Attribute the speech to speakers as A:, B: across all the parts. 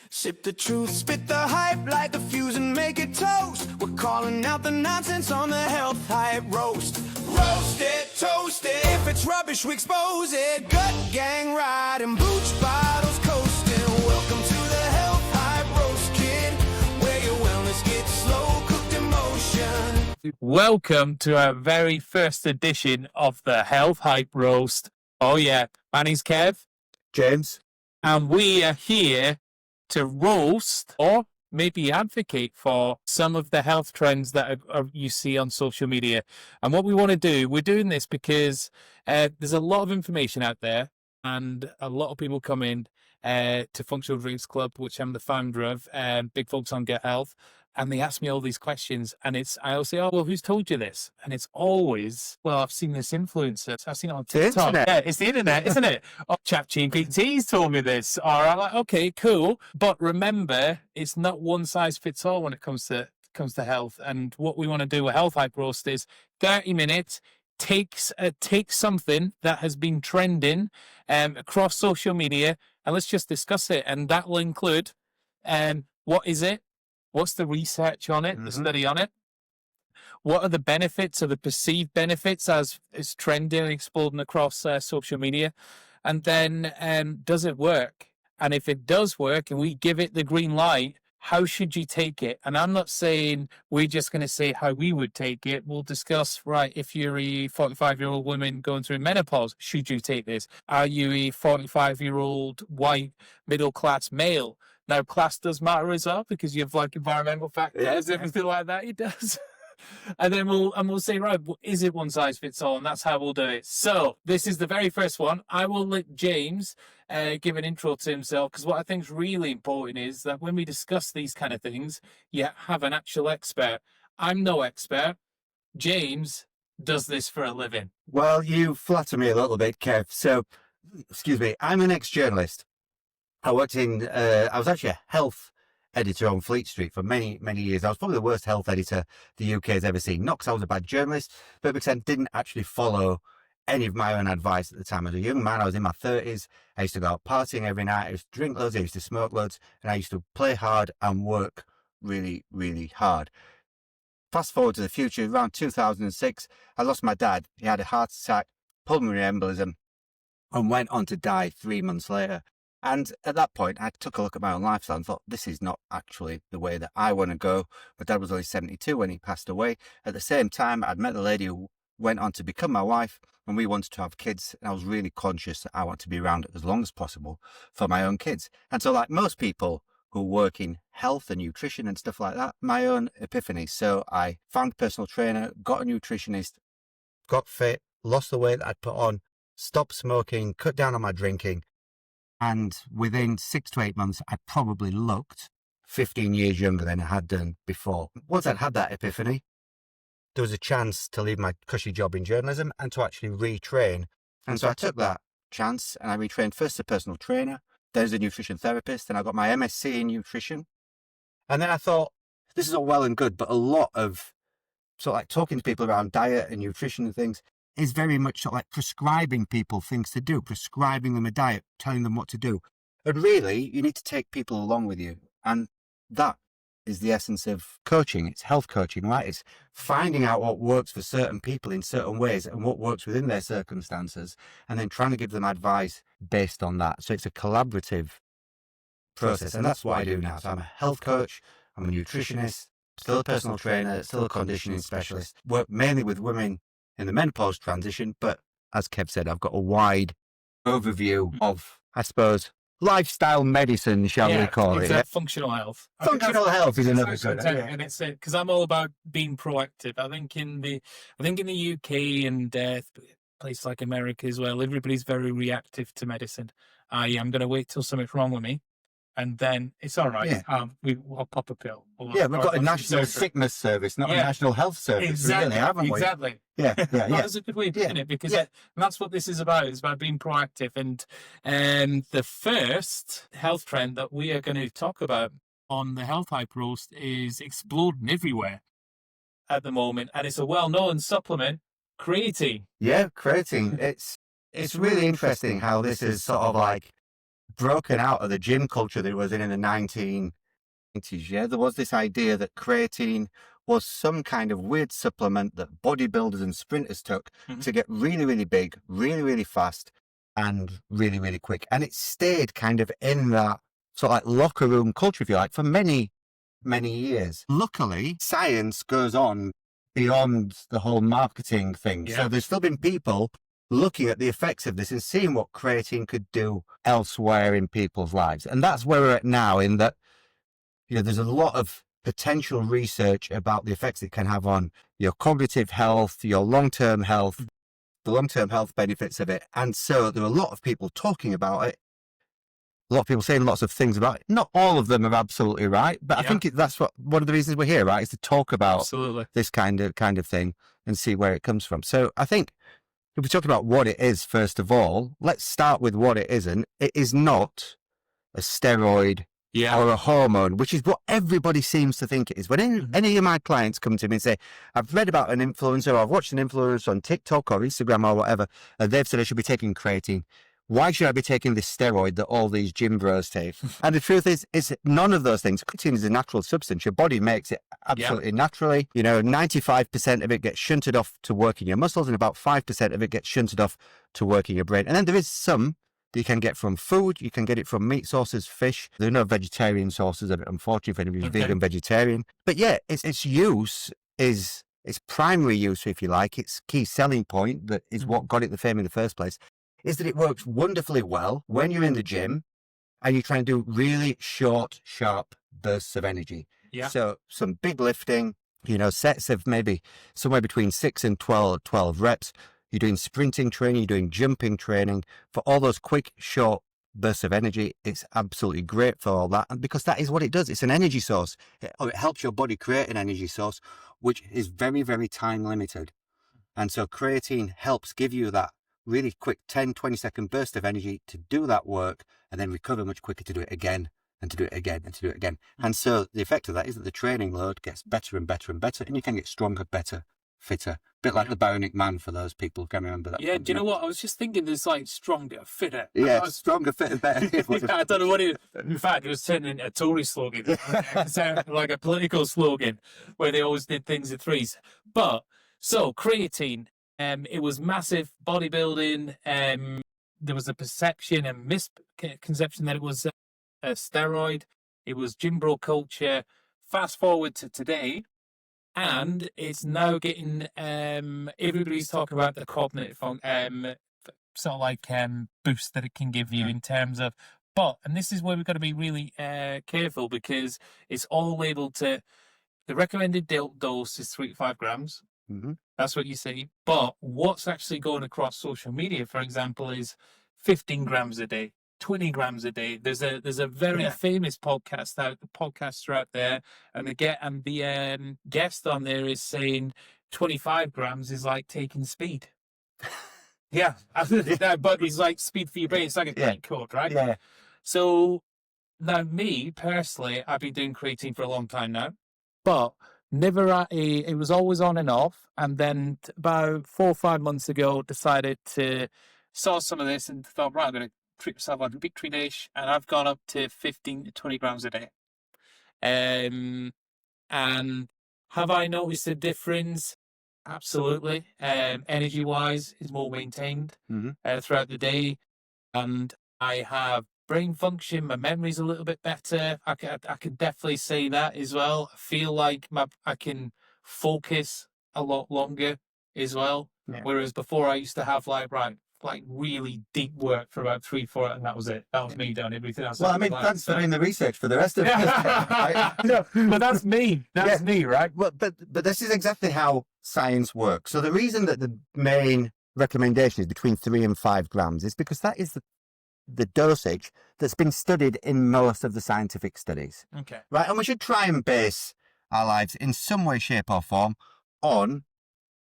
A: Sip the truth, spit the hype, light the fuse and make it toast. We're calling out the nonsense on the health hype roast. Roast it, toast it, if it's rubbish we expose it. Gut gang riding, booch bottles coasting. Welcome to the health hype roast, kid, where your wellness gets slow cooked in motion.
B: Welcome to our very first edition of the Health Hype Roast. Oh yeah, my name's Kev.
C: James.
B: And we are here to roast or maybe advocate for some of the health trends that you see on social media. And what we want to do, we're doing this because there's a lot of information out there and a lot of people come in to Functional Drinks Club, which I'm the founder of, Big Folks on Get Health. And they ask me all these questions, and I always say, "Oh, well, who's told you this?" And it's always, "Well, I've seen this influencer. I've seen it on TikTok." Yeah, it's the internet, isn't it? "Oh, ChatGPT's told me this." Or I'm like, "Okay, cool." But remember, it's not one size fits all when it comes to health. And what we want to do with Health Hype Roast is 30 minutes. Take something that has been trending across social media, and let's just discuss it. And that will include what is it? What's the research on it, the study on it? What are the benefits or the perceived benefits as it's trending and exploding across social media? And then does it work? And if it does work and we give it the green light, how should you take it? And I'm not saying we're just going to say how we would take it. We'll discuss, right, if you're a 45-year-old woman going through menopause, should you take this? Are you a 45-year-old white middle-class male? Now, class does matter as well because you have like environmental factors, everything like that. It does. And then we'll say, right, is it one size fits all? And that's how we'll do it. So this is the very first one. I will let James give an intro to himself, because what I think is really important is that when we discuss these kind of things, you have an actual expert. I'm no expert. James does this for a living.
C: Well, you flatter me a little bit, Kev. So, excuse me, I'm an ex-journalist. I worked I was actually a health editor on Fleet Street for many, many years. I was probably the worst health editor the UK has ever seen. Not because I was a bad journalist, but because I didn't actually follow any of my own advice at the time. As a young man, I was in my 30s. I used to go out partying every night. I used to drink loads. I used to smoke loads. And I used to play hard and work really, really hard. Fast forward to the future, around 2006, I lost my dad. He had a heart attack, pulmonary embolism, and went on to die 3 months later. And at that point, I took a look at my own lifestyle and thought, this is not actually the way that I want to go. My dad was only 72 when he passed away. At the same time, I'd met the lady who went on to become my wife, and we wanted to have kids. And I was really conscious that I want to be around as long as possible for my own kids. And so, like most people who work in health and nutrition and stuff like that, my own epiphany. So I found a personal trainer, got a nutritionist, got fit, lost the weight that I'd put on, stopped smoking, cut down on my drinking. And within 6 to 8 months, I probably looked 15 years younger than I had done before. Once I'd had that epiphany, there was a chance to leave my cushy job in journalism and to actually retrain. And so I took that chance and I retrained first as a personal trainer, then as a nutrition therapist, and I got my MSc in nutrition. And then I thought, this is all well and good, but a lot of sort of like talking to people around diet and nutrition and things is very much sort of like prescribing people things to do, prescribing them a diet, telling them what to do. And really, you need to take people along with you. And that is the essence of coaching. It's health coaching, right? It's finding out what works for certain people in certain ways and what works within their circumstances, and then trying to give them advice based on that. So it's a collaborative process. And that's what I do now. So I'm a health coach, I'm a nutritionist, still a personal trainer, still a conditioning specialist, work mainly with women in the menopause transition, but as Kev said, I've got a wide overview of, I suppose, lifestyle medicine, shall we call it?
B: Functional health.
C: Functional health is another good.
B: And it's because I'm all about being proactive. I think in the UK and places like America as well, everybody's very reactive to medicine. I'm going to wait till something's wrong with me, and then it's all right.
C: Yeah.
B: I'll pop a pill.
C: We've got a national sickness service, not a national health service.
B: Exactly,
C: really, haven't we?
B: Exactly.
C: Yeah.
B: That's a good way of putting it, because that's what this is about. It's about being proactive. And the first health trend that we are going to talk about on the Health Hype Roast is exploding everywhere at the moment, and it's a well-known supplement, creatine.
C: Yeah, creatine. It's really interesting how this is sort of like broken out of the gym culture that it was in the 1990s. Yeah, there was this idea that creatine was some kind of weird supplement that bodybuilders and sprinters took to get really, really big, really, really fast, and really, really quick. And it stayed kind of in that sort of like locker room culture, if you like, for many, many years. Luckily, science goes on beyond the whole marketing thing. So there's still been people looking at the effects of this and seeing what creatine could do elsewhere in people's lives. And that's where we're at now, in that, you know, there's a lot of potential research about the effects it can have on your cognitive health, your long-term health, the long-term health benefits of it. And so there are a lot of people talking about it, a lot of people saying lots of things about it. Not all of them are absolutely right, but I think that's what one of the reasons we're here, right, is to talk about this kind of thing and see where it comes from. So I think if we talk about what it is, first of all, let's start with what it isn't. It is not a steroid or a hormone, which is what everybody seems to think it is. When any of my clients come to me and say, I've read about an influencer, or I've watched an influencer on TikTok or Instagram or whatever, and they've said I should be taking creatine. Why should I be taking this steroid that all these gym bros take? And the truth is none of those things. Creatine is a natural substance. Your body makes it absolutely naturally. You know, 95% of it gets shunted off to working your muscles, and about 5% of it gets shunted off to working your brain. And then there is some that you can get from food. You can get it from meat sources, fish. There are no vegetarian sources of it, unfortunately, if anybody's vegan, vegetarian. But yeah, its use is its primary use, if you like, its key selling point, that is what got it the fame in the first place, is that it works wonderfully well when you're in the gym and you're trying to do really short, sharp bursts of energy. So some big lifting, you know, sets of maybe somewhere between 6 and 12 reps. You're doing sprinting training, you're doing jumping training. For all those quick, short bursts of energy, it's absolutely great for all that. And because that is what it does. It's an energy source. It helps your body create an energy source, which is very, very time limited. And so creatine helps give you that really quick 10, 20-second burst of energy to do that work, and then recover much quicker to do it again, and to do it again, and to do it again. And so the effect of that is that the training load gets better and better and better, and you can get stronger, better, fitter. A bit like the Bionic Man, for those people who can remember that.
B: Yeah, do you know what? I was just thinking there's like stronger, fitter.
C: Yeah, stronger, fitter, better.
B: I don't know what it is. In fact, it was turning into a Tory slogan. It sounded like a political slogan where they always did things in threes. But, so, creatine. It was massive bodybuilding. There was a perception and misconception that it was a steroid. It was gym bro culture. Fast forward to today, and it's now getting everybody's talking about the cognitive sort of like boost that it can give you in terms of. But, and this is where we've got to be really careful, because it's all labeled to the recommended dose is 3 to 5 grams. That's what you see. But what's actually going across social media, for example, is 15 grams a day, 20 grams a day. There's a very famous podcaster out there, and the guest on there is saying 25 grams is like taking speed. But it's like speed for your brain. It's like a credit code, right? Yeah. So now, me personally, I've been doing creatine for a long time now, but it was always on and off. And then about 4 or 5 months ago, decided to saw some of this and thought, right, I'm going to treat myself on a big treat-ish, and I've gone up to 15 to 20 grams a day. And have I noticed a difference? Absolutely. Energy-wise, is more maintained throughout the day, and I have brain function. My memory's a little bit better. I could definitely say that as well. I feel like I can focus a lot longer as well. Yeah. Whereas before I used to have like really deep work for about 3-4, and that was it. That was me doing everything else.
C: Well, I mean, thanks for doing the research for the rest of us. Right?
B: No, but that's me. That's me, right?
C: Well, but this is exactly how science works. So the reason that the main recommendation is between 3 and 5 grams is because that is the dosage that's been studied in most of the scientific studies.
B: Okay.
C: Right, and we should try and base our lives in some way, shape or form on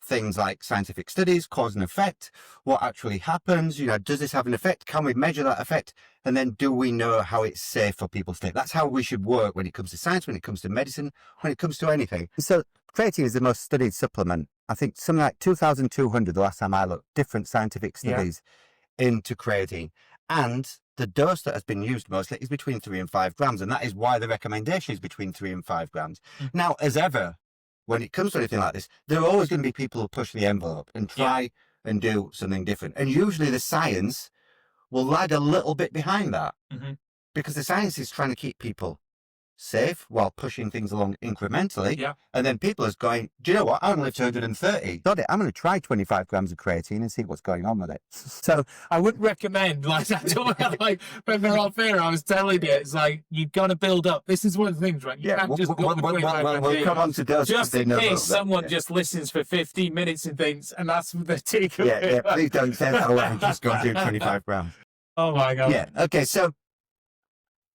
C: things like scientific studies, cause and effect, what actually happens, does this have an effect? Can we measure that effect? And then do we know how it's safe for people to take? That's how we should work when it comes to science, when it comes to medicine, when it comes to anything. So creatine is the most studied supplement. I think something like 2,200, the last time I looked, different scientific studies into creatine. And the dose that has been used mostly is between 3 and 5 grams, and that is why the recommendation is between 3 and 5 grams. Now, as ever, when it comes to anything like this, there are always going to be people who push the envelope and try and do something different. And usually the science will lag a little bit behind that because the science is trying to keep people safe while pushing things along incrementally.
B: Yeah.
C: And then people are going, do you know what? I'm going to live to 130. Got it. I'm going to try 25 grams of creatine and see what's going on with it.
B: So I wouldn't recommend, like, I don't like, when we're off air, I was telling you, it's like, you've got to build up. This is one of the things, right? You can't just go with 25
C: we'll come on to doses.
B: Just in case someone just listens for 15 minutes and thinks, and that's the takeaway.
C: Yeah, please don't say that away. Just go and do 25 grams.
B: Oh my God.
C: Yeah. Okay. So,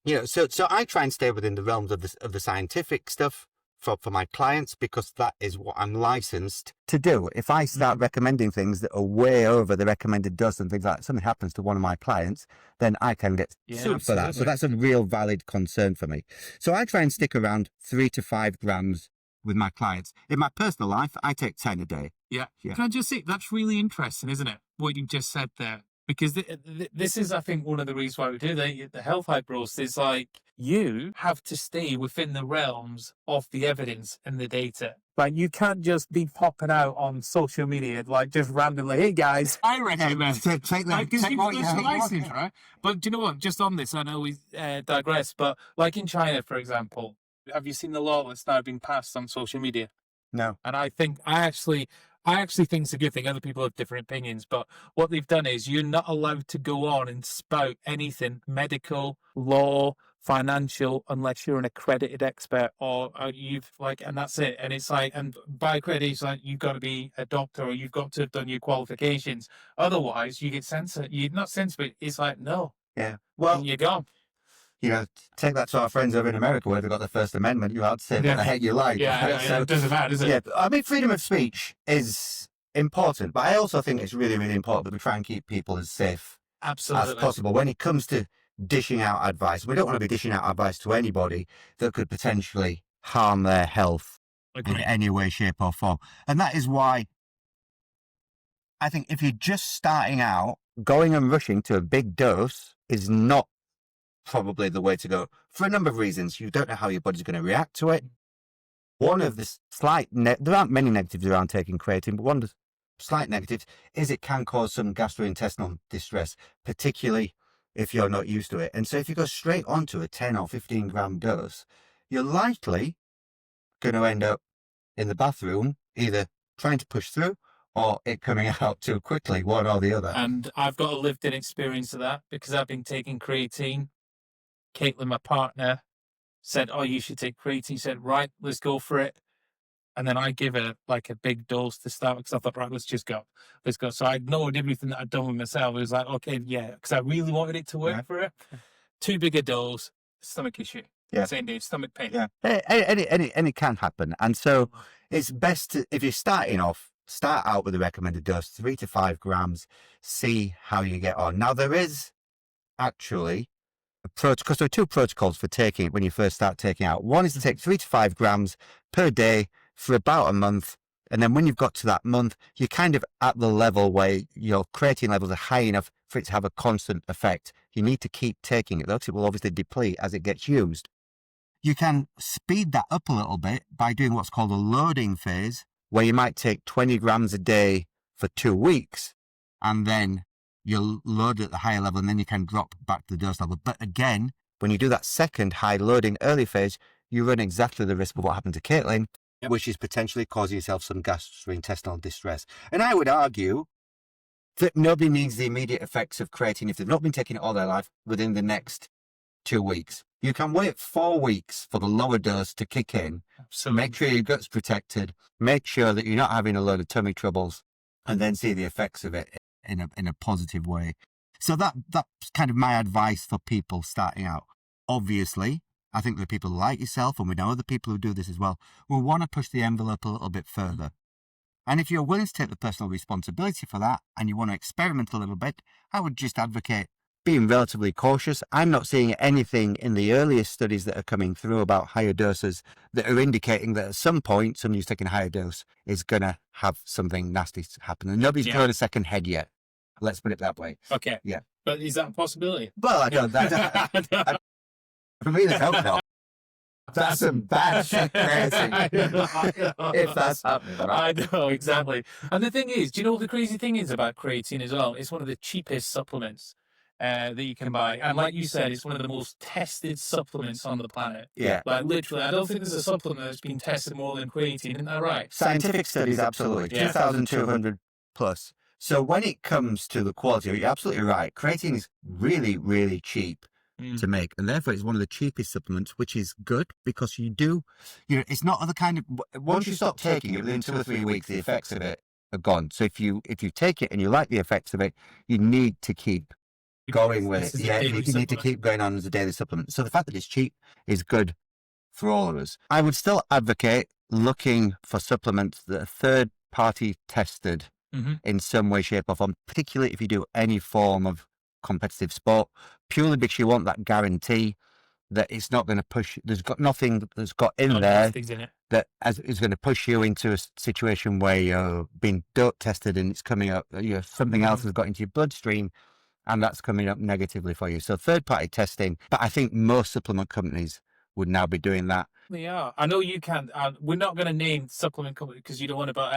C: you know, so I try and stay within the realms of the scientific stuff for my clients, because that is what I'm licensed to do. If I start recommending things that are way over the recommended dose and things like that, something happens to one of my clients, then I can get sued for that. So that's a real valid concern for me. So I try and stick around 3 to 5 grams with my clients. In my personal life, I take 10 a day.
B: Yeah. Can I just say, that's really interesting, isn't it? What you just said there. Because this is, I think, one of the reasons why we do the health hype roast is like, you have to stay within the realms of the evidence and the data. Like, you can't just be popping out on social media, like, just randomly, hey guys, I recommend. Because you've got this license, right? But do you know what? Just on this, I know we digress, but like in China, for example, have you seen the law that's now been passed on social media?
C: No.
B: And I actually think it's a good thing. Other people have different opinions, but what they've done is you're not allowed to go on and spout anything medical, law, financial, unless you're an accredited expert or you've like, and that's it. And it's like, and by accredited, it's like you've got to be a doctor or you've got to have done your qualifications. Otherwise, you get censored. You're not censored, but it's like, no.
C: Yeah. Well,
B: and you're gone.
C: You know, take that to our friends over in America where they've got the First Amendment. You're allowed to say what the heck you like.
B: So, it doesn't matter, does it?
C: Yeah, I mean, freedom of speech is important, but I also think it's really, really important that we try and keep people as safe as possible when it comes to dishing out advice. We don't want to be dishing out advice to anybody that could potentially harm their health in any way, shape or form. And that is why I think if you're just starting out, going and rushing to a big dose is not probably the way to go for a number of reasons. You don't know how your body's going to react to it. One of the there aren't many negatives around taking creatine, but one of the slight negatives is it can cause some gastrointestinal distress, particularly if you're not used to it. And so if you go straight onto a 10 or 15 gram dose, you're likely going to end up in the bathroom either trying to push through or it coming out too quickly, one or the other.
B: And I've got a lived-in experience of that because I've been taking creatine. Caitlin, my partner, said, oh, you should take creatine. She said, right, let's go for it. And then I give her like a big dose to start because I thought, right, let's go. So I ignored everything that I'd done with myself. It was like, okay, yeah, because I really wanted it to work for it. Too big a dose, stomach issue.
C: Yeah.
B: Same day, stomach pain.
C: Yeah. And it can happen. And so it's best to, if you're starting off, start out with a recommended dose, 3 to 5 grams, see how you get on. Now, there is actually because there are 2 protocols for taking it when you first start taking out. One is to take 3 to 5 grams per day for about a month. And then when you've got to that month, you're kind of at the level where your creatine levels are high enough for it to have a constant effect. You need to keep taking it, though, because it will obviously deplete as it gets used. You can speed that up a little bit by doing what's called a loading phase, where you might take 20 grams a day for 2 weeks, and then you'll load at the higher level, and then you can drop back to the dose level. But again, when you do that second high loading early phase, you run exactly the risk of what happened to Caitlin, which is potentially causing yourself some gastrointestinal distress. And I would argue that nobody needs the immediate effects of creatine if they've not been taking it all their life within the next 2 weeks. You can wait 4 weeks for the lower dose to kick in. So make sure your gut's protected. Make sure that you're not having a load of tummy troubles, and then see the effects of it in a positive way. So that's kind of my advice for people starting out. Obviously, I think that people like yourself, and we know other people who do this as well, will want to push the envelope a little bit further. And if you're willing to take the personal responsibility for that, and you want to experiment a little bit, I would just advocate being relatively cautious. I'm not seeing anything in the earliest studies that are coming through about higher doses that are indicating that at some point, somebody who's taking a higher dose is going to have something nasty happen. And nobody's grown a second head yet. Let's put it that way.
B: Okay.
C: Yeah.
B: But is that a possibility?
C: Well, I don't. I really hope not. That's some bad shit, if that's happening. Right?
B: I know, exactly. And the thing is, do you know what the crazy thing is about creatine as well? It's one of the cheapest supplements that you can buy. And like you said, it's one of the most tested supplements on the planet.
C: Yeah.
B: Like literally, I don't think there's a supplement that's been tested more than creatine. Isn't that right?
C: Scientific studies, absolutely.
B: Yeah.
C: 2,200 plus. So when it comes to the quality, you're absolutely right. Creatine is really, really cheap to make, and therefore it's one of the cheapest supplements, which is good because it's not the kind of, once you stop taking it within 2 or 3 weeks, the effects of it are gone. So if you take it and you like the effects of it, you need to keep going with it. Yeah, you need to keep going on as a daily supplement. So the fact that it's cheap is good for all of us. I would still advocate looking for supplements that are third-party tested in some way, shape, or form, particularly if you do any form of competitive sport, purely because you want that guarantee that it's not going to push. There's got nothing that's got in there that is going to push you into a situation where you're being dope tested and it's coming up. Something else has got into your bloodstream, and that's coming up negatively for you. So third-party testing. But I think most supplement companies would now be doing that.
B: They are. I know you can't. We're not going to name supplement companies because you don't want to, but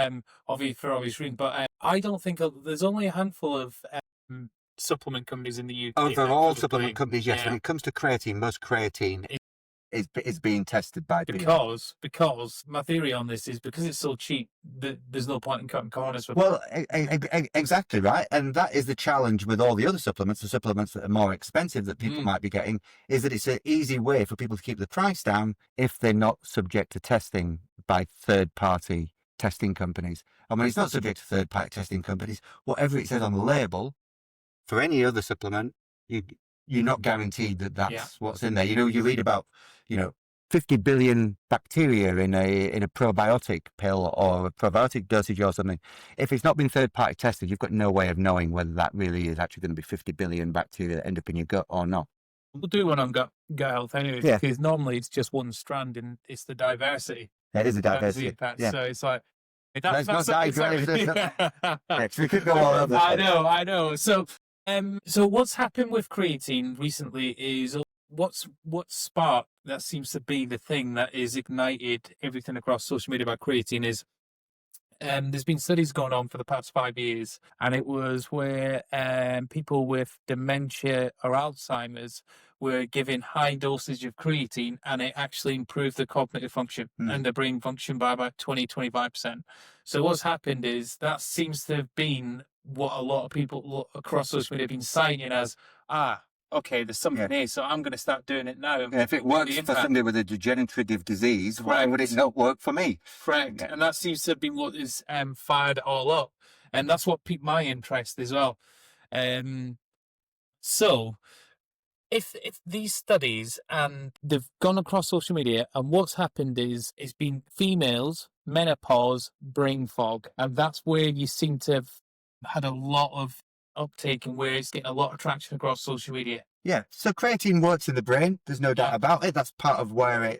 B: for obvious reasons. But I don't think there's only a handful of supplement companies in the UK.
C: Oh, they're all supplement companies, yes. Yeah. When it comes to creatine, most creatine is being tested by people.
B: Because my theory on this is because it's so cheap, there's no point in cutting corners.
C: Well, exactly right, and that is the challenge with all the other supplements. The supplements that are more expensive that people might be getting is that it's an easy way for people to keep the price down if they're not subject to testing by third-party testing companies. And when it's not subject to third-party testing companies, whatever it says on the label for any other supplement, you're not guaranteed that that's what's in there. You read about 50 billion bacteria in a probiotic pill or a probiotic dosage or something. If it's not been third-party tested, you've got no way of knowing whether that really is actually going to be 50 billion bacteria that end up in your gut or not.
B: We'll do one on gut health anyway, because normally it's just one strand and it's the diversity.
C: It is a diversity.
B: So it's like,
C: that's not diversity. We could go all over.
B: I know. So what's happened with creatine recently is what sparked, that seems to be the thing that is ignited everything across social media about creatine is there's been studies going on for the past 5 years, and it was where people with dementia or Alzheimer's were given high dosage of creatine, and it actually improved the cognitive function and the brain function by about 20-25%. So what's happened is that seems to have been what a lot of people across social media have been citing as, okay, there's something here, so I'm going to start doing it now.
C: If it works for somebody with a degenerative disease, why would it not work for me?
B: Correct. And that seems to have been what is fired it all up. And that's what piqued my interest as well. So if these studies, and they've gone across social media, and what's happened is it's been females, menopause, brain fog, and that's where you seem to have had a lot of uptake and where it's getting a lot of traction across social media.
C: Yeah, so creatine works in the brain. There's no doubt about it. That's part of where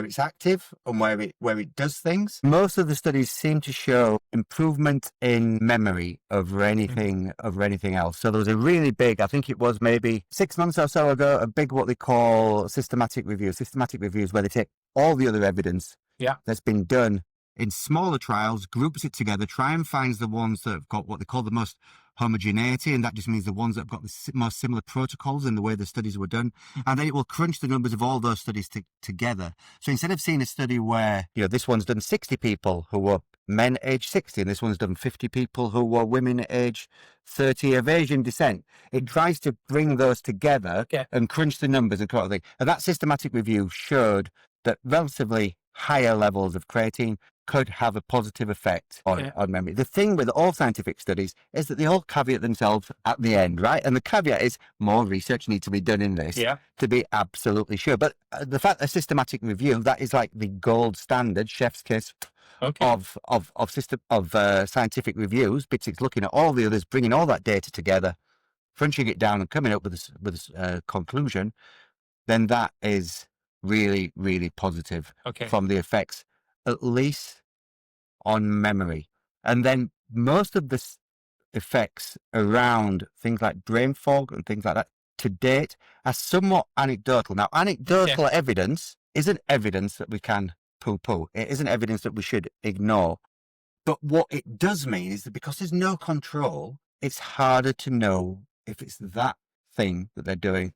C: it's active and where it does things. Most of the studies seem to show improvement in memory over anything else. So there was a really big, I think it was maybe 6 months or so ago, a big what they call systematic reviews where they take all the other evidence that's been done in smaller trials, groups it together, try and find the ones that have got what they call the most homogeneity, and that just means the ones that have got the most similar protocols in the way the studies were done, and then it will crunch the numbers of all those studies together. So instead of seeing a study where this one's done 60 people who were men age 60, and this one's done 50 people who were women age 30 of Asian descent, it tries to bring those together and crunch the numbers and kind of thing. And that systematic review showed that relatively higher levels of creatine could have a positive effect on memory. The thing with all scientific studies is that they all caveat themselves at the end, right? And the caveat is more research needs to be done in this to be absolutely sure. But the fact that systematic review, that is like the gold standard, chef's kiss of scientific reviews, because it's looking at all the others, bringing all that data together, crunching it down and coming up with a conclusion, then that is really, really positive from the effects, at least on memory. And then most of the effects around things like brain fog and things like that to date are somewhat anecdotal. Now, anecdotal evidence isn't evidence that we can poo-poo. It isn't evidence that we should ignore. But what it does mean is that because there's no control, it's harder to know if it's that thing that they're doing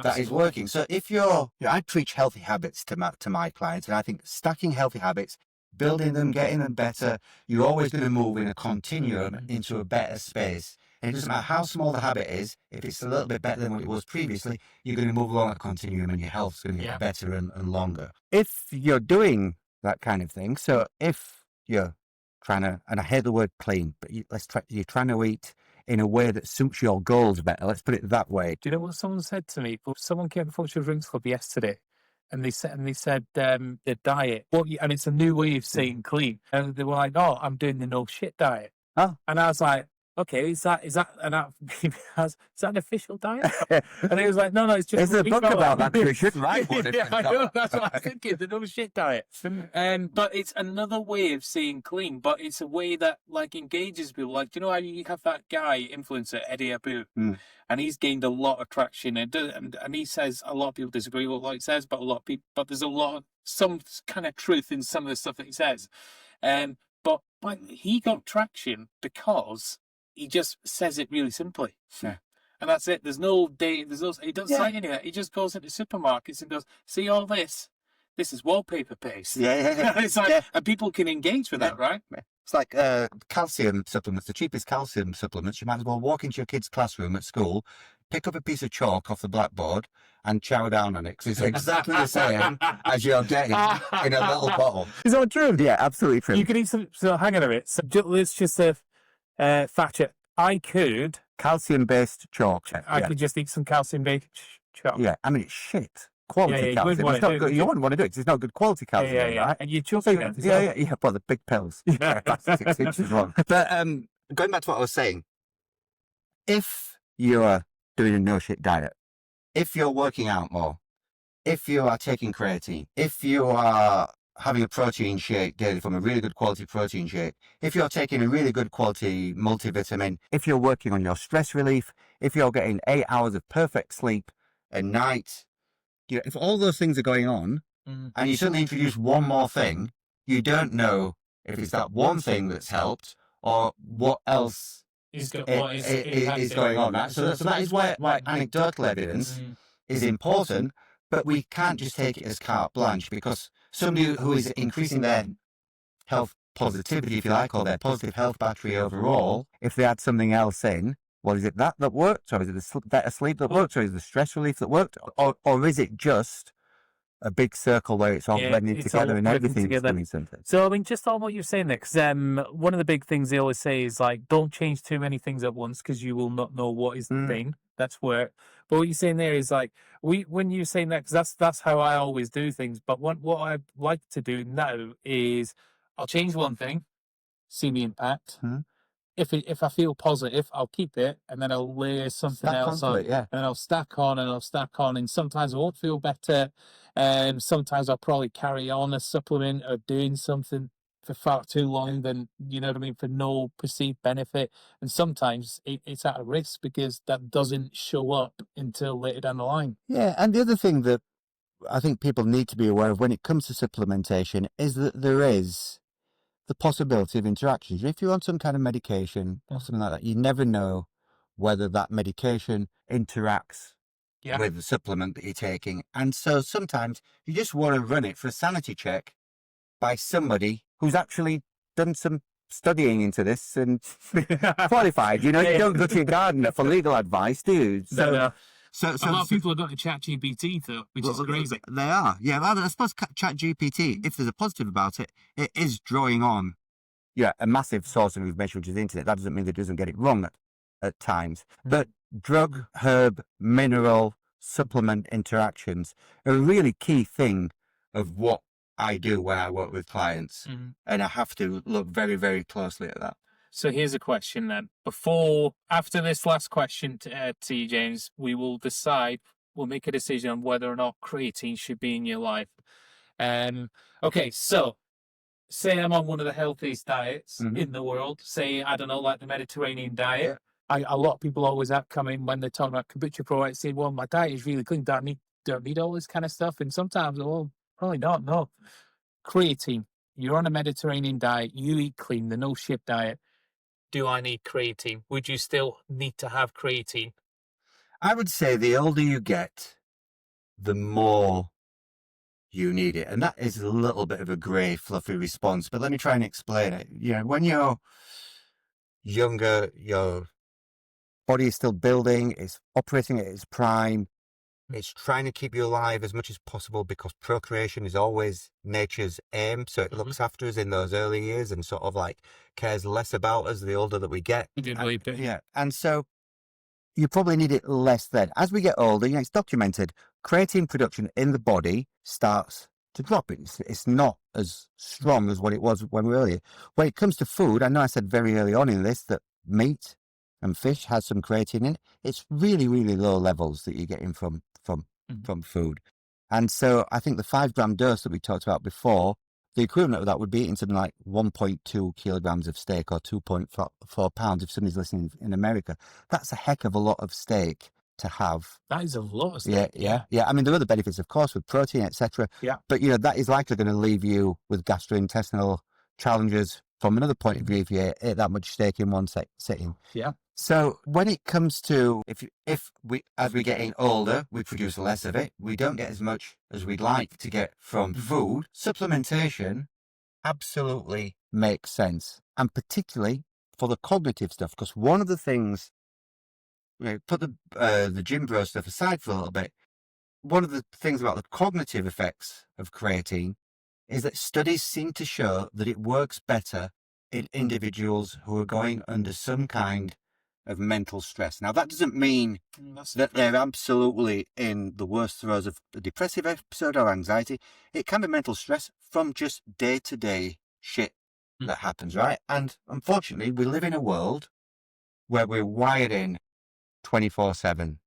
C: that is working. So if I preach healthy habits to my clients, and I think stacking healthy habits, building them, getting them better, you're always going to move in a continuum into a better space. And it doesn't matter how small the habit is, if it's a little bit better than what it was previously, you're going to move along a continuum and your health's going to get better and longer. If you're doing that kind of thing, so if you're trying to, and I hate the word clean, but you're trying to eat in a way that suits your goals better. Let's put it that way.
B: Do you know what someone said to me? Someone came to the Functional Drinks Club yesterday, and they said their diet. And it's a new way of saying clean. And they were like, "Oh, I'm doing the no shit diet."
C: Oh.
B: And I was like, "Okay, is that is that an official diet?" And he was like, "No, it's just."
C: There's a book about that. You should write one.
B: Yeah, I know. That's what I'm thinking. The no shit diet. But it's another way of saying clean. But it's a way that like engages people. Like, do you know how you have that guy influencer Eddie Abu, and he's gained a lot of traction. And he says a lot of people disagree with what he says, but a lot of people. But there's some kind of truth in some of the stuff that he says. But like he got traction because he just says it really simply.
C: Yeah.
B: And that's it. There's no date. He doesn't say any of that. He just goes into supermarkets and goes, "See all this? This is wallpaper paste."
C: Yeah.
B: It's like, and people can engage with that, right?
C: It's like calcium supplements, the cheapest calcium supplements. You might as well walk into your kid's classroom at school, pick up a piece of chalk off the blackboard and chow down on it, because it's exactly the same as you're getting in a little bottle.
B: Is that true?
C: Yeah, absolutely true.
B: You can eat some. So hang on a minute. So let's just fact check. I could
C: calcium-based chalk.
B: I could just eat some calcium-based chalk.
C: Yeah, I mean it's shit. Quality calcium.
B: You
C: it's not good. You wouldn't want to do it because it's not good quality calcium.
B: Right? And you choke it.
C: Yeah. Well, the big pills. Yeah, that's 6 inches long. But going back to what I was saying, if you're doing a no shit diet, if you're working out more, if you are taking creatine, if you are having a protein shake daily from a really good quality protein shake, if you're taking a really good quality multivitamin, if you're working on your stress relief, if you're getting 8 hours of perfect sleep a night, if all those things are going on and you suddenly introduce one more thing, you don't know if it's that one thing that's helped or what else is going on. Right? So that is why anecdotal evidence is important, but we can't just take it as carte blanche, because somebody who is increasing their health positivity, if you like, or their positive health battery overall, if they add something else in, well, is it that worked, or is it the better sleep that worked, or is it the stress relief that worked, or is it just a big circle where it's all blending together and everything's doing something?
B: So, I mean, just on what you're saying there, because one of the big things they always say is, like, don't change too many things at once, because you will not know what is the thing. That's where, but what you're saying there is, like, when you're saying that, because that's how I always do things, but what I like to do now is I'll change one thing, see the impact. If I feel positive, I'll keep it, and then I'll layer something else on, and I'll stack on, and sometimes I won't feel better, and sometimes I'll probably carry on a supplement or doing something for far too long than, you know what I mean, for no perceived benefit, and sometimes it's at a risk because that doesn't show up until later down the line.
C: Yeah, and the other thing that I think people need to be aware of when it comes to supplementation is that there is the possibility of interactions. If you're on some kind of medication or something like that, you never know whether that medication interacts with the supplement that you're taking. And so sometimes you just want to run it for a sanity check by somebody who's actually done some studying into this and qualified. You know, you don't go to your gardener for legal advice, do you? So
B: a lot of people have got to ChatGPT though, which is crazy.
C: They are, yeah. Well, I suppose ChatGPT, if there's a positive about it, it is drawing on, a massive source of information, which is the internet. That doesn't mean that it doesn't get it wrong at times. But drug, herb, mineral, supplement interactions are a really key thing of what I do when I work with clients, and I have to look very, very closely at that.
B: So here's a question then. After this last question to you, James, we'll make a decision on whether or not creatine should be in your life. Okay, so say I'm on one of the healthiest diets
C: Mhm.
B: in the world, say, I don't know, like the Mediterranean diet. A lot of people always have come in when they're talking about kombucha probiotics, say, well, my diet is really clean, don't need all this kind of stuff. And sometimes, well, probably not, no. Creatine. You're on a Mediterranean diet, you eat clean, the no shit diet. Do I need creatine? Would you still need to have creatine?
C: I would say the older you get, the more you need it. And that is a little bit of a grey, fluffy response, but let me try and explain it. You know, when you're younger, your body is still building, it's operating at its prime, it's trying to keep you alive as much as possible because procreation is always nature's aim. So it looks after us in those early years and sort of like cares less about us the older that we get. Yeah. And so you probably need it less then. As we get older, you know, it's documented, creatine production in the body starts to drop. It's not as strong as what it was when we were earlier. When it comes to food, I know I said very early on in this that meat and fish has some creatine in it. It's really, really low levels that you're getting from food. And so I think the 5-gram dose that we talked about before, the equivalent of that would be eating something like 1.2 kilograms of steak or 2.4 pounds if somebody's listening in America. That's a heck of a lot of steak to have.
B: That is a lot of steak.
C: Yeah. I mean, there are other benefits, of course, with protein, etc.
B: Yeah.
C: But, you know, that is likely going to leave you with gastrointestinal challenges from another point of view if you ate that much steak in one sitting.
B: Yeah.
C: So when it comes to if we as we're getting older, we produce less of it. We don't get as much as we'd like to get from food. Supplementation absolutely makes sense, and particularly for the cognitive stuff, because one of the things, you know, put the gym bro stuff aside for a little bit. One of the things about the cognitive effects of creatine is that studies seem to show that it works better in individuals who are going under some kind of mental stress. Now, that doesn't mean that they're absolutely in the worst throes of a depressive episode or anxiety. It can be mental stress from just day-to-day shit that happens, right? And unfortunately, we live in a world where we're wired in 24/7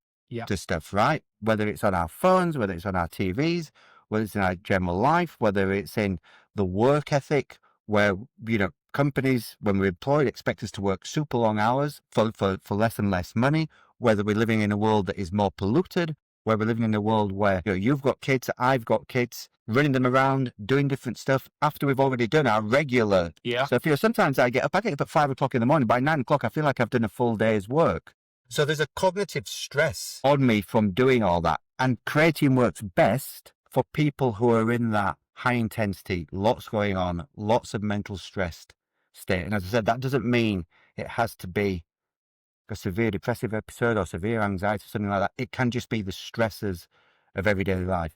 C: to stuff, right? Whether it's on our phones, whether it's on our TVs, whether it's in our general life, whether it's in the work ethic, where, you know, companies, when we're employed, expect us to work super long hours for less and less money, whether we're living in a world that is more polluted, where we're living in a world where, you know, you've got kids, I've got kids, running them around, doing different stuff after we've already done our regular.
B: Yeah.
C: So, you know, sometimes I get up at 5 o'clock in the morning. By 9 o'clock, I feel like I've done a full day's work. So there's a cognitive stress on me from doing all that. And creatine works best for people who are in that high intensity, lots going on, lots of mental stressed state. And as I said, that doesn't mean it has to be a severe depressive episode or severe anxiety or something like that. It can just be the stresses of everyday life.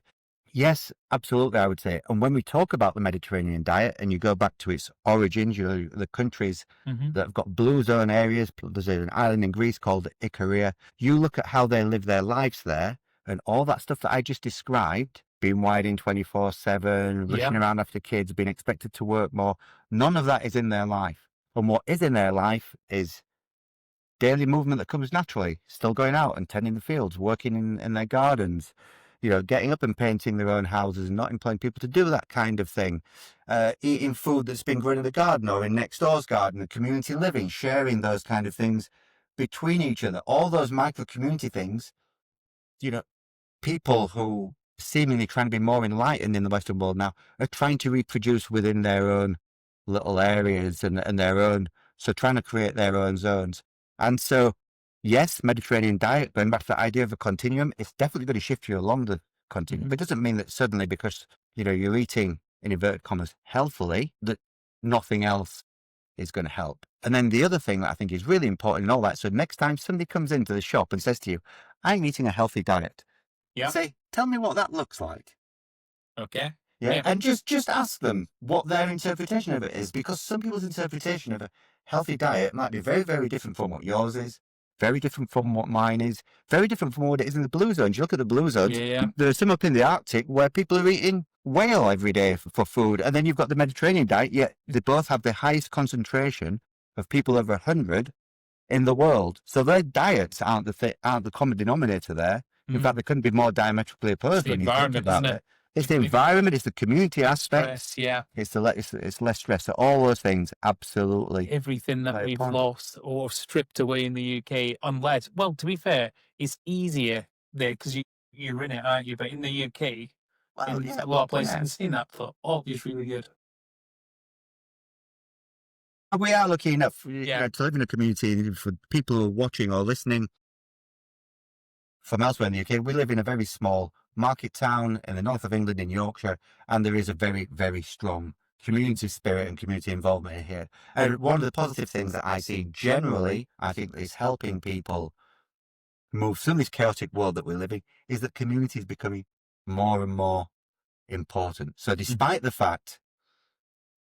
C: Yes, absolutely, I would say. And when we talk about the Mediterranean diet and you go back to its origins, you know, the countries that have got blue zone areas, there's an island in Greece called Icaria. You look at how they live their lives there and all that stuff that I just described, being wired in 24/7, rushing around after kids, being expected to work more, none of that is in their life. And what is in their life is daily movement that comes naturally, still going out and tending the fields, working in their gardens, you know, getting up and painting their own houses and not employing people to do that kind of thing, eating food that's been grown in the garden or in next door's garden, community living, sharing those kind of things between each other, all those micro community things. You know, people who seemingly trying to be more enlightened in the Western world now are trying to reproduce within their own little areas and their own, so trying to create their own zones. And so, yes, Mediterranean diet, going back to the idea of a continuum, it's definitely going to shift you along the continuum. But it doesn't mean that suddenly, because, you know, you're eating, in inverted commas, healthily, that nothing else is going to help. And then the other thing that I think is really important in all that, so next time somebody comes into the shop and says to you, I'm eating a healthy diet, say, tell me what that looks like.
B: Okay.
C: Yeah. And just ask them what their interpretation of it is, because some people's interpretation of a healthy diet might be very, very different from what yours is, very different from what mine is, very different from what it is in the blue zones. You look at the blue zones, there's some up in the Arctic where people are eating whale every day for food. And then you've got the Mediterranean diet, yet they both have the highest concentration of people over 100 in the world. So their diets aren't the common denominator there. In fact, they couldn't be more diametrically opposed when you think about it. It's the environment, it's the community aspect,
B: Stress, yeah.
C: it's less stress. So all those things, absolutely.
B: Everything that
C: Right
B: we've
C: upon.
B: lost or stripped away in the UK, unless, well, to be fair, it's easier there because you're in it, aren't you? But in the UK,
C: Well,
B: in
C: yeah,
B: a lot of places,
C: yeah.
B: I've seen that for is really good.
C: And we are lucky enough,
B: Yeah.
C: to live in a community. For people who are watching or listening from elsewhere in the UK, we live in a very small market town in the north of England, in Yorkshire, and there is a very, very strong community spirit and community involvement here. And one of the positive things that I see generally, I think, is helping people move through this chaotic world that we're living, is that community is becoming more and more important. So despite the fact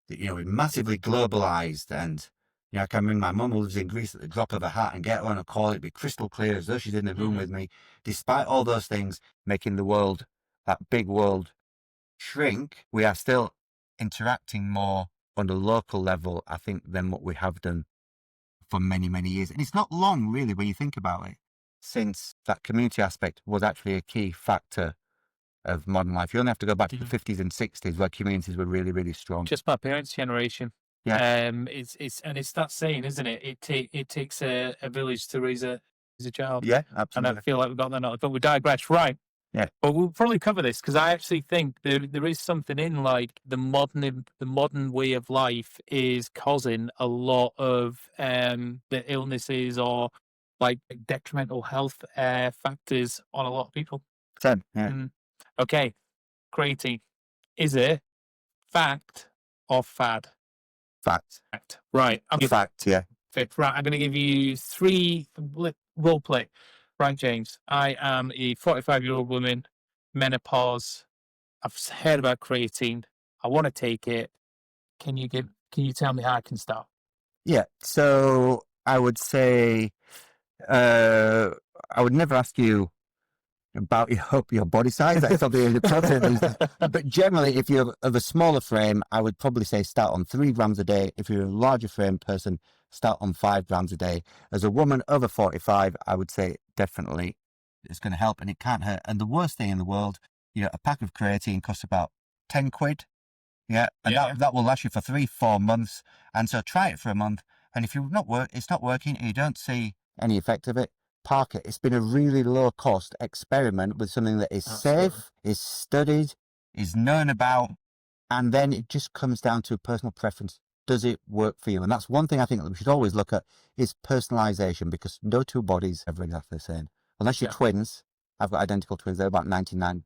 C: that, we're massively globalized, and I can ring my mum who lives in Greece at the drop of a hat and get her on a call, it'd be crystal clear as though she's in the room with me. Despite all those things making the world, that big world, shrink, we are still interacting more on a local level, I think, than what we have done for many, many years. And it's not long, really, when you think about it, since that community aspect was actually a key factor of modern life. You only have to go back to the 50s and 60s where communities were really, really strong.
B: Just my parents' generation.
C: Yeah.
B: It's that saying, isn't it? It takes a village to raise a child.
C: Yeah,
B: And
C: absolutely.
B: I feel like we've got that knowledge, but we digress, right?
C: Yeah.
B: But we'll probably cover this because I actually think there is something in like the modern way of life is causing a lot of the illnesses or like detrimental health factors on a lot of people.
C: 10, yeah.
B: Mm. Okay, creatine. Is it fact or fad?
C: Fact.
B: Fact. Right.
C: Fact, yeah.
B: Right. I'm going to give you 3 role play. Right, James. I am a 45-year-old woman, menopause. I've heard about creatine. I want to take it. Can you tell me how I can start?
C: Yeah, so I would say, I would never ask you about your body size. That's probably inappropriate. But generally, if you're of a smaller frame, I would probably say start on 3 grams a day. If you're a larger frame person, start on 5 grams a day. As a woman over 45, I would say definitely it's going to help and it can't hurt. And the worst thing in the world, a pack of creatine costs about 10 quid. Yeah, and that will last you for 3-4 months. And so try it for a month. And if it's not working and you don't see any effect of it, park it. It's been a really low cost experiment with something that is safe, is studied, is known about, and then it just comes down to personal preference. Does it work for you? And that's one thing I think that we should always look at is personalization, because no 2 bodies are exactly the same. Unless you're twins. I've got identical twins. They're about 99%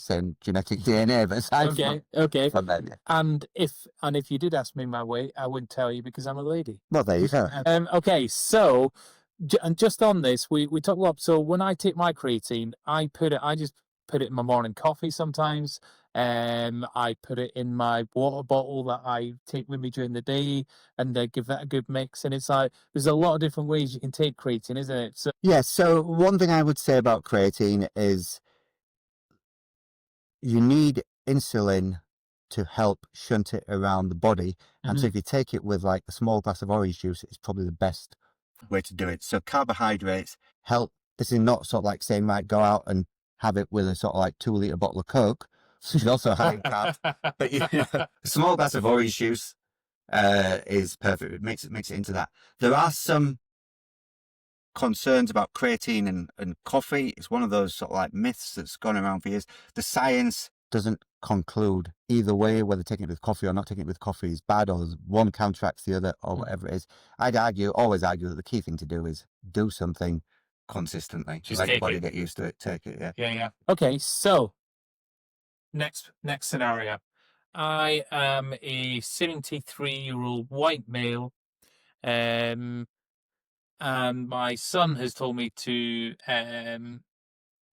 C: same genetic DNA. But aside
B: okay.
C: from them, yeah.
B: And if you did ask me my weight, I wouldn't tell you because I'm a lady.
C: Well, there you go.
B: Okay, so and just on this, we talk a lot. So when I take my creatine, I just put it in my morning coffee sometimes. I put it in my water bottle that I take with me during the day, and give that a good mix. And it's like there's a lot of different ways you can take creatine, isn't it? So
C: yeah. So one thing I would say about creatine is you need insulin to help shunt it around the body. And so if you take it with like a small glass of orange juice, it's probably the best way to do it. So carbohydrates help. This is not sort of like saying, right, go out and have it with a sort of like 2-liter bottle of Coke, which is also high in carbs. But a small glass of orange juice is perfect. It makes it into that. There are some concerns about creatine and coffee. It's one of those sort of like myths that's gone around for years. The science doesn't conclude either way whether taking it with coffee or not taking it with coffee is bad, or one counteracts the other, or whatever it is. I'd always argue that the key thing to do is do something consistently. Just let your body get used to it. Take it.
B: Yeah. Okay, so next scenario. I am a 73-year-old white male, and my son has told me to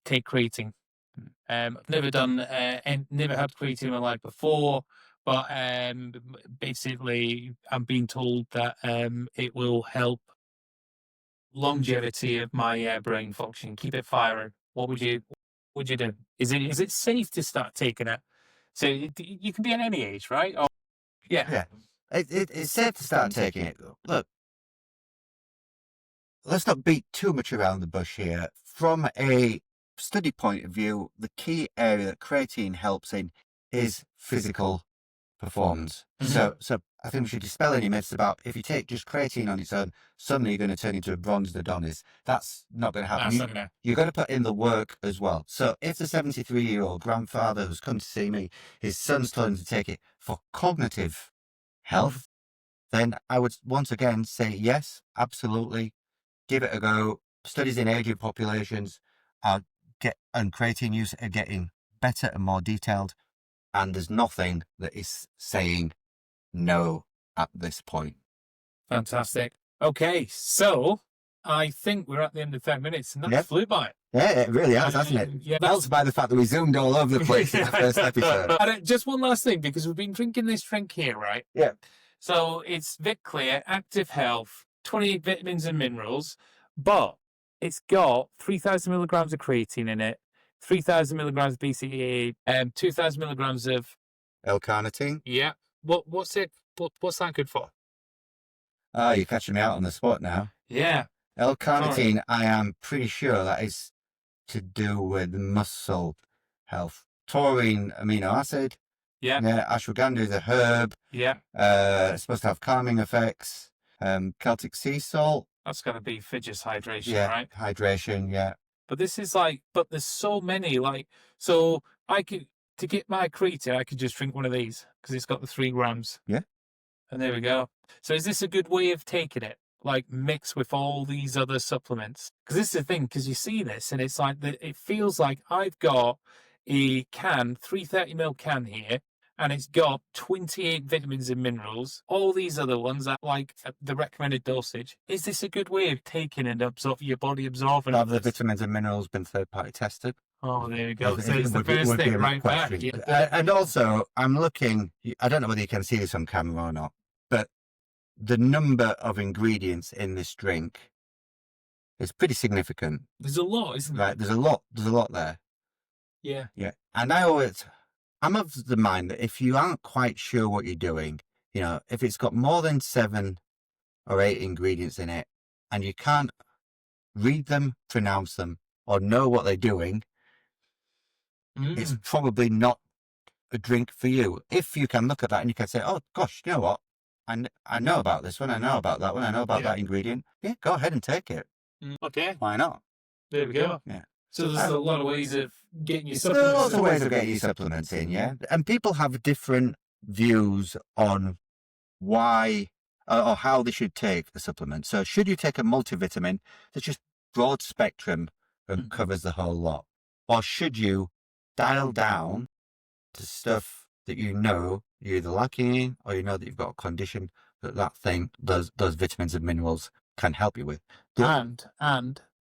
B: take creatine. I've never done and never had creatine in my life before, but basically I'm being told that it will help longevity of my brain function, keep it firing. What would you do? Is it safe to start taking it? So you can be at any age, right? Or,
C: Yeah. It's safe to start taking it. Look, let's not beat too much around the bush here. From a study point of view, the key area that creatine helps in is physical performance. So I think we should dispel any myths about if you take just creatine on its own, suddenly you're going to turn into a bronzed Adonis. That's not going to happen. You're going to put in the work as well. So if the 73-year-old grandfather who's come to see me, his son's told him to take it for cognitive health, then I would once again say yes, absolutely, give it a go. Studies in aging populations and creatine use are getting better and more detailed, and there's nothing that is saying no at this point.
B: Fantastic. Okay, so I think we're at the end of 10 minutes, and that flew by.
C: Yeah, it really has, hasn't it?
B: Yeah,
C: Helped by the fact that we zoomed all over the place in the first episode.
B: And just one last thing, because we've been drinking this drink here, right?
C: Yeah.
B: So it's Vic Clear, Active Health, 28 vitamins and minerals, but it's got 3,000 milligrams of creatine in it, 3,000 milligrams of BCAA, 2,000 milligrams of
C: L-carnitine.
B: Yeah. What's that good for?
C: Oh, you're catching me out on the spot now.
B: Yeah.
C: L-carnitine, I am pretty sure that is to do with muscle health. Taurine amino acid.
B: Yeah.
C: Yeah. Ashwagandha is a herb.
B: Yeah.
C: It's supposed to have calming effects. Celtic sea salt.
B: That's got to be for just hydration,
C: Yeah.
B: right?
C: Hydration. Yeah.
B: But this is but there's so many, so to get my creatine, I could just drink one of these because it's got the 3 grams.
C: Yeah.
B: And there we go. So is this a good way of taking it? Mix with all these other supplements? Because this is the thing, because you see this and it's it feels like I've got a 330ml can here, and it's got 28 vitamins and minerals, all these other ones at the recommended dosage. Is this a good way of taking and your body absorbing?
C: Have the vitamins and minerals been third-party tested?
B: Oh, there we go. So it's the first thing right back.
C: And also, I'm looking, I don't know whether you can see this on camera or not, but the number of ingredients in this drink is pretty significant.
B: There's a lot, isn't there?
C: Right, there's a lot there.
B: Yeah.
C: Yeah. And I'm of the mind that if you aren't quite sure what you're doing, if it's got more than 7 or 8 ingredients in it, and you can't read them, pronounce them, or know what they're doing, it's probably not a drink for you. If you can look at that and you can say, oh gosh, you know what? I know about this one, I know about that one, I know about that ingredient. Yeah, go ahead and take it.
B: Okay.
C: Why not?
B: There we go.
C: Yeah.
B: So there's a lot of ways of getting your
C: There are
B: supplements.
C: lots of ways of getting your supplements in, yeah. And people have different views on why or how they should take the supplement. So should you take a multivitamin that's just broad spectrum and covers the whole lot? Or should you dial down to stuff that you're either lacking in, or that you've got a condition that thing, those vitamins and minerals can help you with?
B: And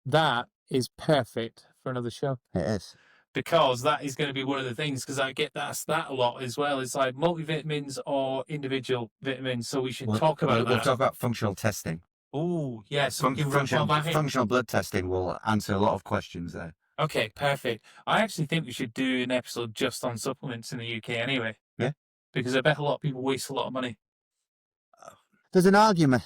B: that is perfect for another show.
C: It is.
B: Because that is going to be one of the things, because I get asked that a lot as well. It's like multivitamins or individual vitamins. So we should talk about that.
C: We'll talk about functional testing.
B: Oh, yes.
C: Functional blood testing will answer a lot of questions there.
B: Okay, perfect. I actually think we should do an episode just on supplements in the UK anyway.
C: Yeah.
B: Because I bet a lot of people waste a lot of money.
C: There's an argument.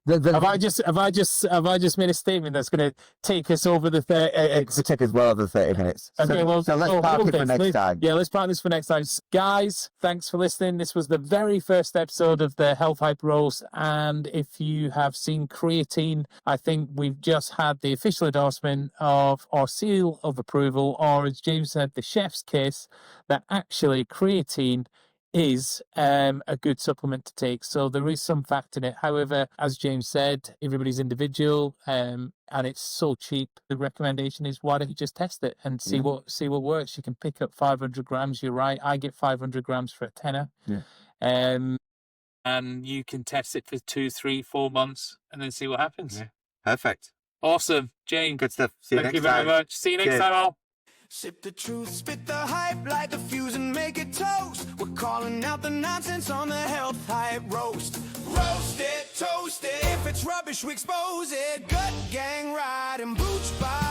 B: Have I just made a statement that's going to take us over the 30?
C: It's going to take us well over 30 minutes.
B: Okay,
C: so let's park it for next time.
B: Yeah, let's park this for next time. Guys, thanks for listening. This was the very first episode of the Health Hype Roast. And if you have seen creatine, I think we've just had the official endorsement of our seal of approval, or as James said, the chef's kiss, that actually creatine is a good supplement to take. So there is some fact in it. However, as James said, everybody's individual, and it's so cheap. The recommendation is, why don't you just test it and see what works? You can pick up 500 grams. You're right. I get 500 grams for a tenner.
C: Yeah.
B: And you can test it for 2, 3, 4 months and then see what happens.
C: Yeah. Perfect.
B: Awesome. James.
C: Good stuff. See you next time.
B: Thank you very much. See you next time, all.
A: Sip the truth, spit the hype, light the fuse and make it toast. We're calling out the nonsense on the Health Hype Roast. Roast it, toast it, if it's rubbish we expose it. Gut gang ride and booch by